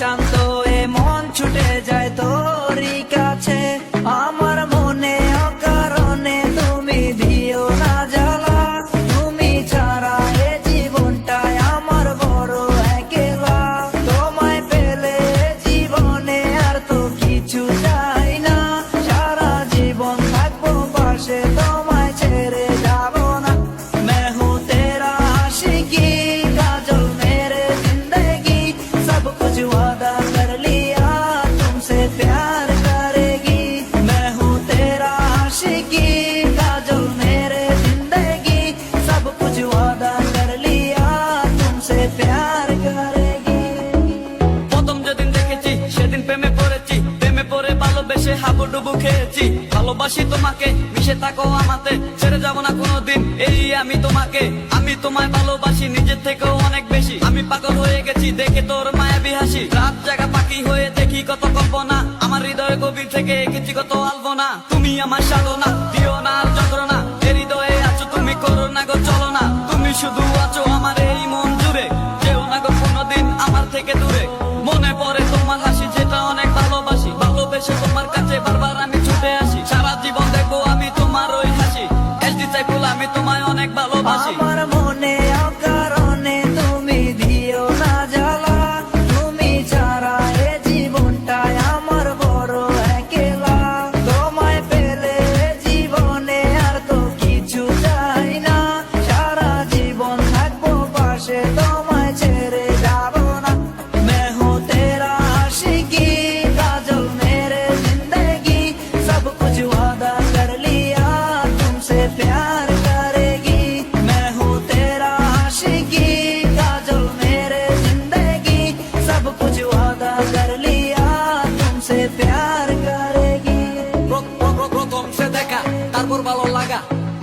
অশান্ত এ মন ছুটে যায় তোরই কাছে। আমার মনে অকারণে তুমি দিও না জ্বালা, তুমি ছাড়া এ জীবনটাই আমার বড় একলা। তোমায় পেলে জীবনে আর তো কিছু চাই না, সারা জীবন থাকবো পাশে, তোমায় ছেড়ে যাব না। मैं हूँ तेरा आशिकी काजल मेरे जिंदगी, सब कुछ वादा कर लिया तुमसे प्यार करेगी। मैं हूँ तेरा आशिकी काजल मेरे जिंदगी, सब कुछ वादा कर लिया तुमसे प्यार करेगी। প্রথম যেদিন দেখেছি সেদিন প্রেমে পড়েছি, প্রেমে পড়ে ভালোবেসে হাবুডুবু খেয়েছি। ভালোবাসি তোমাকে, মিশে থাকো আমাতে, ছেড়ে যাব না কোনোদিন এই আমি তোমাকে। আমি তোমায় ভালোবাসি নিজের থেকেও অনেক বেশি, আমি পাগল হয়ে গেছি দেখে তোর মায়াবী হাসি। রাত জাগা পাখি হয়ে দেখি কত কল্পনা, আমার হৃদয়ে গভীর থেকে এঁকেছি কত আলপনা। তুমি আমার সাধনা, দিও না আর যন্ত্রণা, এ হৃদয়ে আছো তুমি, করো না গো চলো না। তুমি শুধু আছো আমার এই মন জুড়ে, যেও না গো কোনোদিন আমার থেকে দূরে। মনে পড়ে তোমার হাসি যেটা অনেক ভালোবাসি, ভালোবেসে তোমার কাছে বারবার আমি ছুটে আসি। সারা জীবন দেখবো আমি তোমার ওই হাসি, এসডি সাইফুল আমি তোমায় অনেক ভালোবাসি। আমার মনে অকারণে তুমি দিও না জ্বালা, তুমি ছাড়া এ জীবনটাই আমার বড় একলা। তোমায় পেলে জীবনে আর তো কিছু চাই না, সারা জীবন থাকবো পাশে, তোমায় ছেড়ে যাব না। मैं हूँ तेरा आशिकी काजल मेरे जिंदगी, सब कुछ वादा कर लिया तुमसे प्यार करेगी। मैं हूँ तेरा आशिकी काजल मेरे जिंदगी, सब कुछ वादा कर लिया तुमसे प्यार करेगी। প্রথম সে দেখা তারপর ভালো লাগা,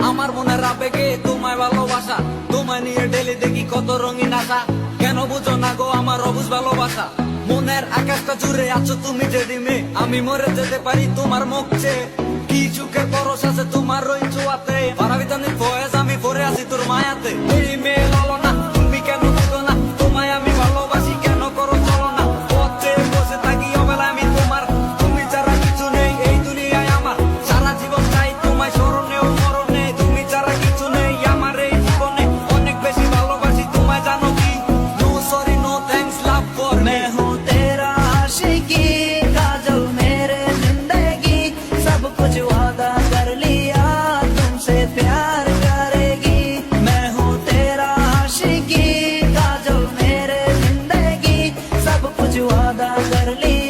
আমার মনের আবেগে তোমায় ভালোবাসা। তোমায় নিয়ে ডেলি দেখি কত রঙিন আশা, কেন বুঝো না গো আমার অবুঝ ভালোবাসা। মনের আকাশটা জুড়ে আছো তুমি যে ডিমে, আমি মরে যেতে পারি তোমার মুখ চেয়ে। কি চুকের পরশ আছে তোমার ওই ছোঁয়াতে, পারাবিতানি ফয়েজ আমি পরে আছি তোর মায়াতে। এই মেয়ে ললো না, তুমি কেন বুঝো না, তোমায় আমি ভালোবাসি কেন করো চলো না। পথে বসে থাকি অবেলা আমি তোমার, তুমি ছাড়া কিছু নেই এই দুনিয়ায় আমার। সারা জীবন চাই তোমায় স্মরণে ও মরণে, তুমি ছাড়া কিছু নেই আমার এই জীবনে। অনেক বেশি ভালোবাসি তোমায় জানো কি, no sorry no thanks love for me. मैं हूँ तेरा आशिकी काजल मेरे जिंदगी, सब कुछ वादा कर लिया तुमसे प्यार करेगी। मैं हूँ तेरा आशिकी काजल मेरे जिंदगी, सब कुछ वादा कर लिया